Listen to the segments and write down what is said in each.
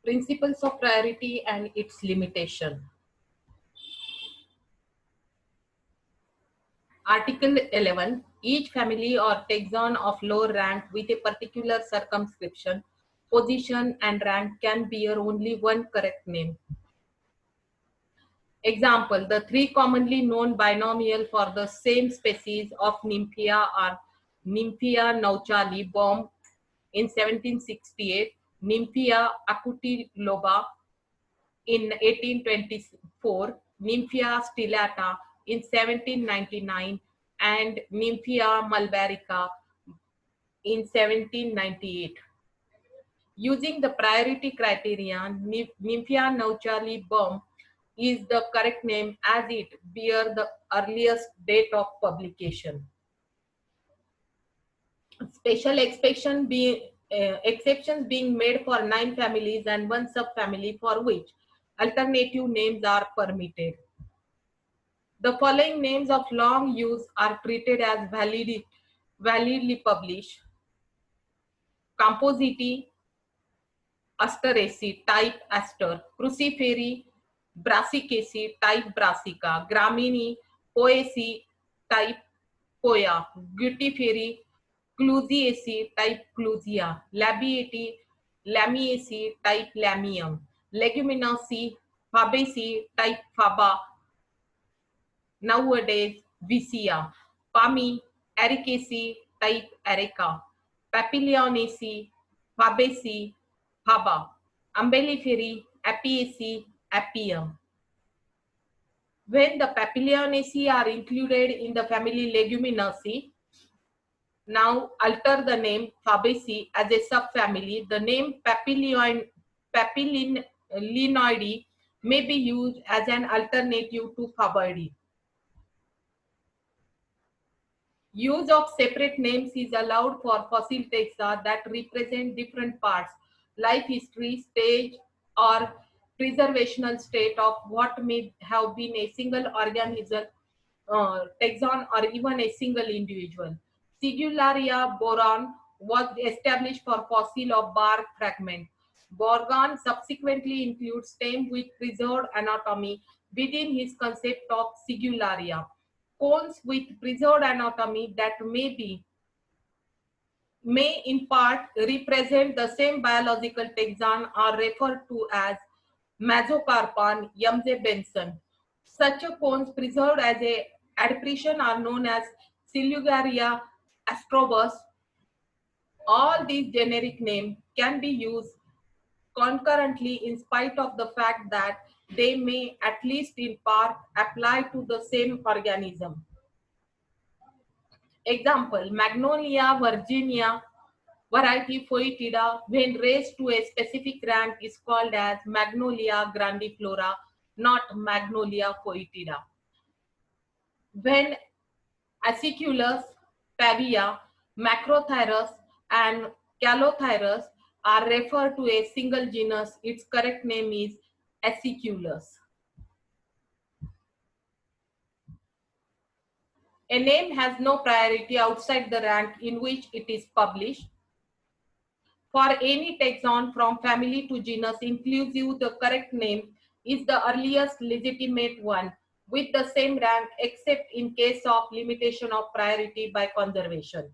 Principles of priority and its limitation. Article 11. Each family or taxon of low rank with a particular circumscription, position and rank can bear only one correct name. Example, the three commonly known binomial for the same species of Nymphea are Nymphea nauchali, Baum in 1768, Nymphea acutiloba in 1824, Nymphea stellata in 1799, and Nymphea mulbarica in 1798. Using the priority criterion, Nymphea nauchali Baum is the correct name as it bears the earliest date of publication. Special exceptions being made for 9 families and 1 subfamily for which alternative names are permitted. The following names of long use are treated as validly published. Compositae, Asteraceae, type Aster, Cruciferae, Brassicaceae, type Brassica, Gramini, Poaceae, type Poa, Gutiferae, Clusiaceae, type Clusia, Labiatae, Lamiaceae, type Lamium, Leguminosae, Fabaceae, type Faba, nowadays Vicia, Palmi, Ericaceae, type Erica, Papilionaceae, Fabaceae, Faba, Umbelliferae, Apiaceae, Apium. When the Papilionaceae are included in the family Leguminosae, now alter the name Fabaceae as a subfamily. The name Papilionoideae may be used as an alternative to Faboideae. Use of separate names is allowed for fossil taxa that represent different parts, life history, stage, or preservational state of what may have been a single organism, taxon, or even a single individual. Sigularia boron was established for fossil of bark fragment. Borgon subsequently includes stem with preserved anatomy within his concept of Sigularia. Cones with preserved anatomy that may in part represent the same biological taxon are referred to as Mesocarpon Yamze-Benson. Such cones preserved as a adaptation are known as Silugaria astrobus. All these generic names can be used concurrently in spite of the fact that they may, at least in part, apply to the same organism. Example, Magnolia virginia variety Foetida, when raised to a specific rank, is called as Magnolia grandiflora, not Magnolia foetida. When Aciculus, Pavia, Macrothyrus, and Calothyrus are referred to a single genus, its correct name is Aciculus. A name has no priority outside the rank in which it is published. For any taxon from family to genus inclusive, the correct name is the earliest legitimate one with the same rank except in case of limitation of priority by conservation.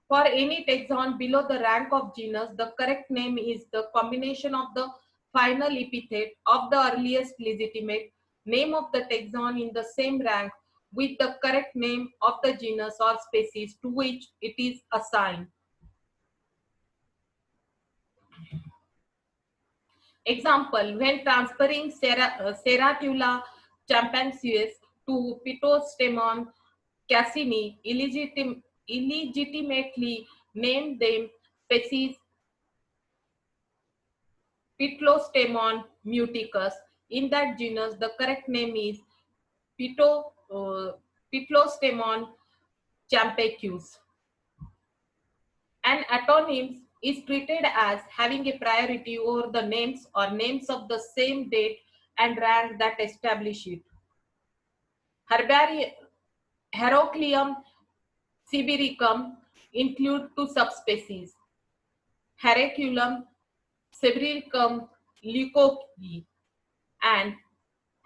For any taxon below the rank of genus, the correct name is the combination of the final epithet of the earliest legitimate name of the taxon in the same rank with the correct name of the genus or species to which it is assigned. Example, when transferring Ceratula champanceus to Pitostemon cassini, illegitimately named them species Pitlostemon muticus. In that genus, the correct name is Pitlostemon champacus. An autonym is treated as having a priority over the names or names of the same date and rank that establish it. Heracleum sibiricum include two subspecies, Heraculum Sebricum leucoki, and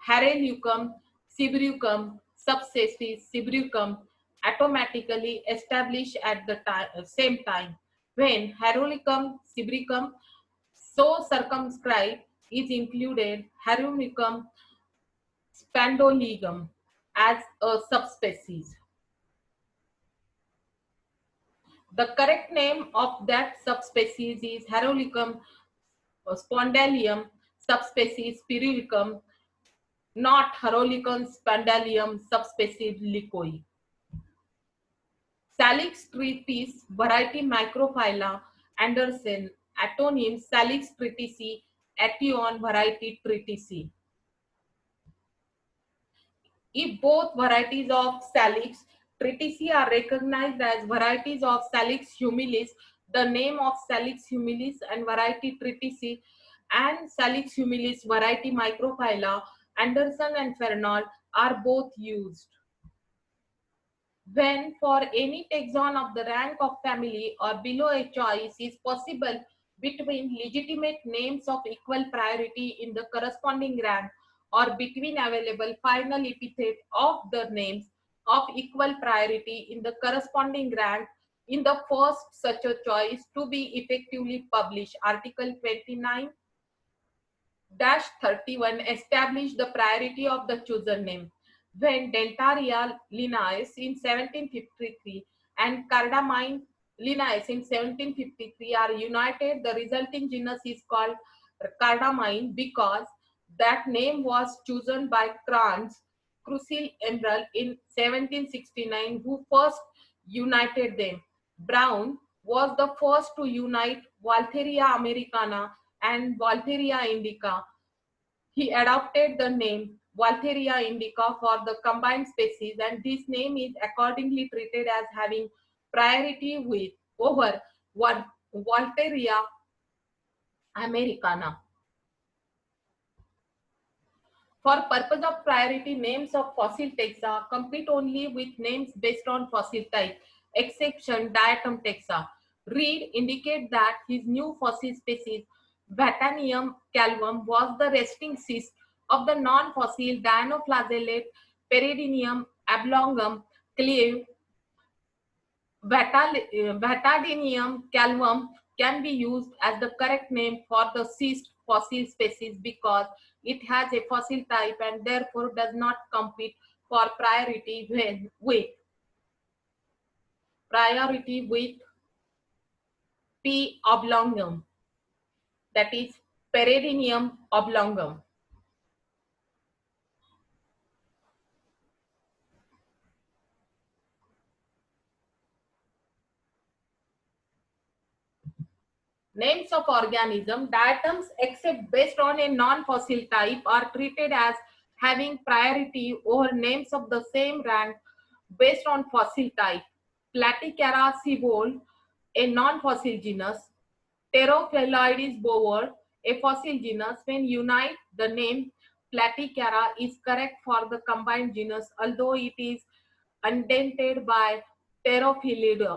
Hareleucum Sebricum subspecies Sebricum automatically established at the same time when Hareleucum Sebricum so circumscribed is included Hareleucum spandolegum as a subspecies. The correct name of that subspecies is Hareleucum spondalium subspecies Spirulicum, not Hareleucum spondalium subspecies Lycoi. Salix tritis variety Microphylla Anderson, atonym Salix tritici, ation variety tritici. If both varieties of Salix tritici are recognized as varieties of Salix humilis, the name of Salix humilis and variety tritici and Salix humilis variety Microphylla Anderson and Fernald are both used. When for any taxon of the rank of family or below a choice is possible between legitimate names of equal priority in the corresponding rank or between available final epithet of the names of equal priority in the corresponding rank in the first such a choice to be effectively published. Article 29-31 establish the priority of the chosen name. When Dentaria linnaeus in 1753 and Cardamine linnaeus in 1753 are united, the resulting genus is called Cardamine because that name was chosen by Franz Crucial Emerald in 1769, who first united them. Brown was the first to unite Waltheria americana and Waltheria indica. He adopted the name Waltheria indica for the combined species, and this name is accordingly treated as having priority with over Waltheria americana. For purpose of priority, names of fossil taxa compete only with names based on fossil type, exception diatom taxa. Reed indicates that his new fossil species, Vatanium calvum, was the resting cyst of the non-fossil dinoflagellate Peridinium oblongum clave. Vatadinium calvum can be used as the correct name for the cyst fossil species because it has a fossil type and therefore does not compete for priority with P. oblongum, that is Peridinium oblongum. Names of organism, diatoms except based on a non-fossil type are treated as having priority over names of the same rank based on fossil type. Platycara siebold, a non-fossil genus, Pterophyloides bower, a fossil genus, when unite the name Platycara is correct for the combined genus, although it is undented by Pterophyloides.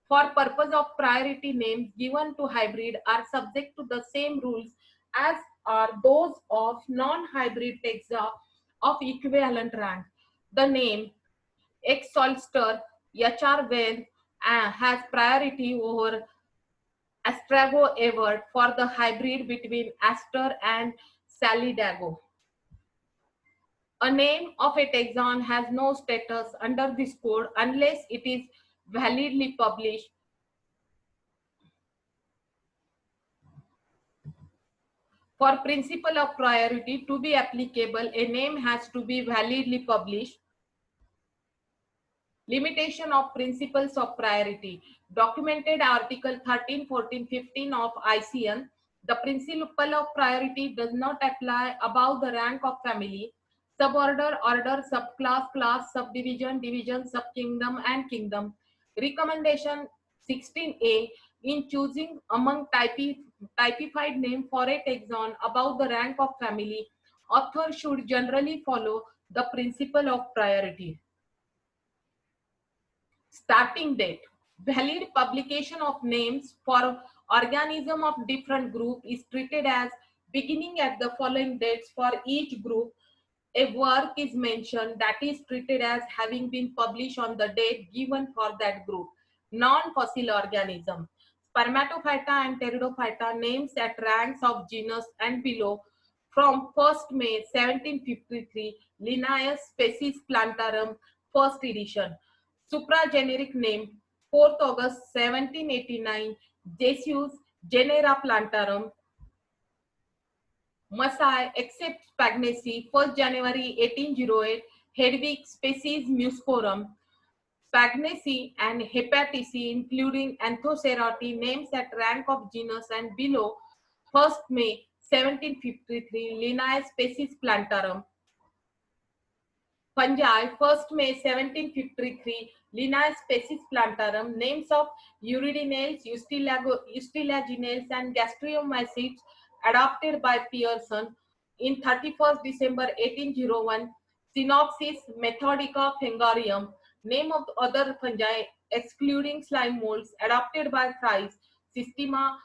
For purpose of priority, names given to hybrid are subject to the same rules as are those of non-hybrid taxa of equivalent rank. The name Exolster HR Wade has priority over Astrago Everett for the hybrid between Astor and Salidago. A name of a taxon has no status under this code unless it is validly published. For principle of priority to be applicable, a name has to be validly published. Limitation of principles of priority. Documented Article 13, 14, 15 of ICN. The principle of priority does not apply above the rank of family, suborder, order, subclass, class, subdivision, division, subkingdom, and kingdom. Recommendation 16A. In choosing among typified name for a taxon above the rank of family, author should generally follow the principle of priority. Starting date. Valid publication of names for Organism of different group is treated as beginning at the following dates. For each group, a work is mentioned that is treated as having been published on the date given for that group. Non-fossil organism. Spermatophyta and Pteridophyta, names at ranks of genus and below. From 1st May 1753, Linnaeus Species Plantarum, 1st edition. Suprageneric name, 4th August 1789, Jesus Genera Plantarum. Massai except Spagnaceae, 1st January 1808, Hedwig Species Muscorum. Spagnaceae and Hepaticaceae, including Anthocerati, names at rank of genus and below. 1st May 1753, Linnaeus Species Plantarum. Fungi, 1st May 1753, Linnaeus Species Plantarum, names of Uridinales, Ustilaginales, and Gastromycetes, adopted by Pearson. In 31st December 1801, Synopsis Methodica Fungarium, name of other fungi, excluding slime molds, adopted by Fries, Systema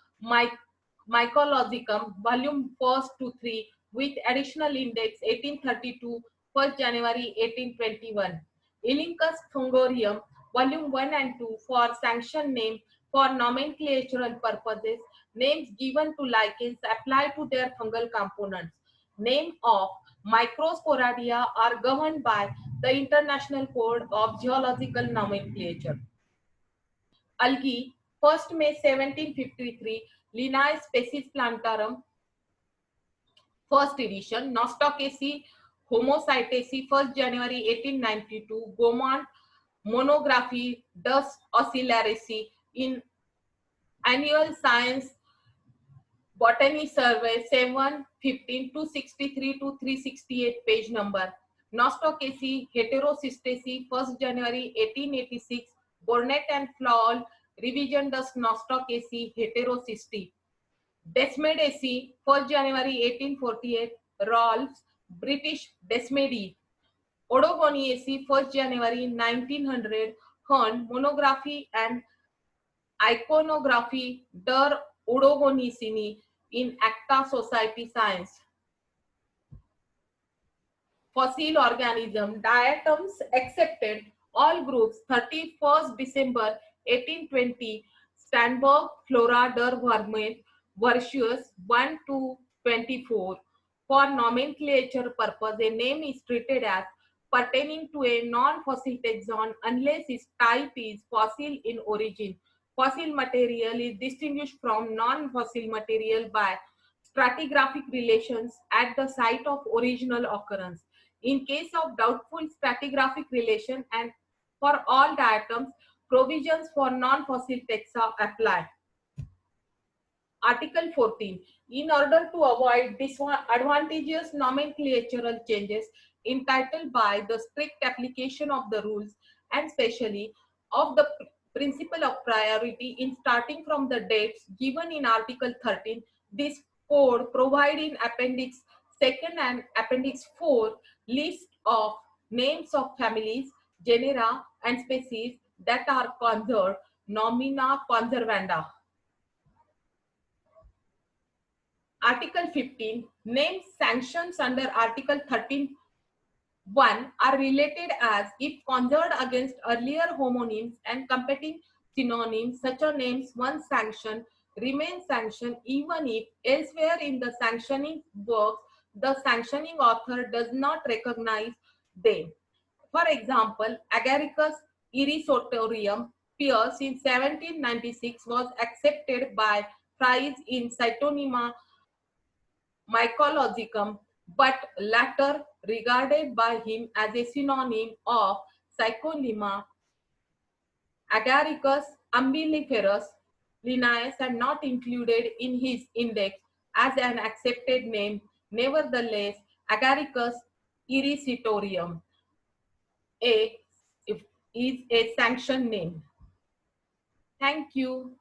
Mycologicum, volume 1st to 3, with additional index 1832, 1st January 1821. Illingcus Fungorium, volume 1 and 2, for sanction name for nomenclatural purposes. Names given to lichens apply to their fungal components. Name of Microsporadia are governed by the International Code of Geological Nomenclature. Algae, 1st May 1753, Linnaeus Species Plantarum, 1st edition. Nostocaceae, Homocytaceae, 1st January 1892, Gaumont Monography Dus Oscillariaceae in Annual Science Botany Survey 715 263 to 368, page number. Nostocaceae Heterocystaceae, 1st January 1886, Burnett and Flall, Revision Dus Nostocaceae Heterocystae. Desmodiaceae, 1st January 1848, Rolfs, British Desmodiae. Odogoniaceae, 1st January 1900, Hearn, Monography and Iconography der Odogonicini in Acta Society Science. Fossil organism, diatoms accepted, all groups, 31st December 1820, Stanberg, Flora der Vermeer, Vercius 1 to 24. For nomenclature purpose, a name is treated as pertaining to a non-fossil taxon unless its type is fossil in origin. Fossil material is distinguished from non-fossil material by stratigraphic relations at the site of original occurrence. In case of doubtful stratigraphic relation and for all diatoms, provisions for non-fossil taxa apply. Article 14. In order to avoid disadvantageous nomenclatural changes entitled by the strict application of the rules and especially of the principle of priority in starting from the dates given in Article 13, this code provide in Appendix 2nd and Appendix 4 list of names of families, genera, and species that are conserved, nomina conservanda. Article 15, names sanctions under Article 13(1) are related as if conserved against earlier homonyms and competing synonyms. Such a names once sanctioned remain sanctioned even if elsewhere in the sanctioning works the sanctioning author does not recognize them. For example, Agaricus irisotorium Pierce in 1796 was accepted by Fries in Cytonema Mycologicum, but later regarded by him as a synonym of Cyclolima. Agaricus umbelliferus Linnaeus and not included in his index as an accepted name. Nevertheless, Agaricus irisotorium is a sanctioned name. Thank you.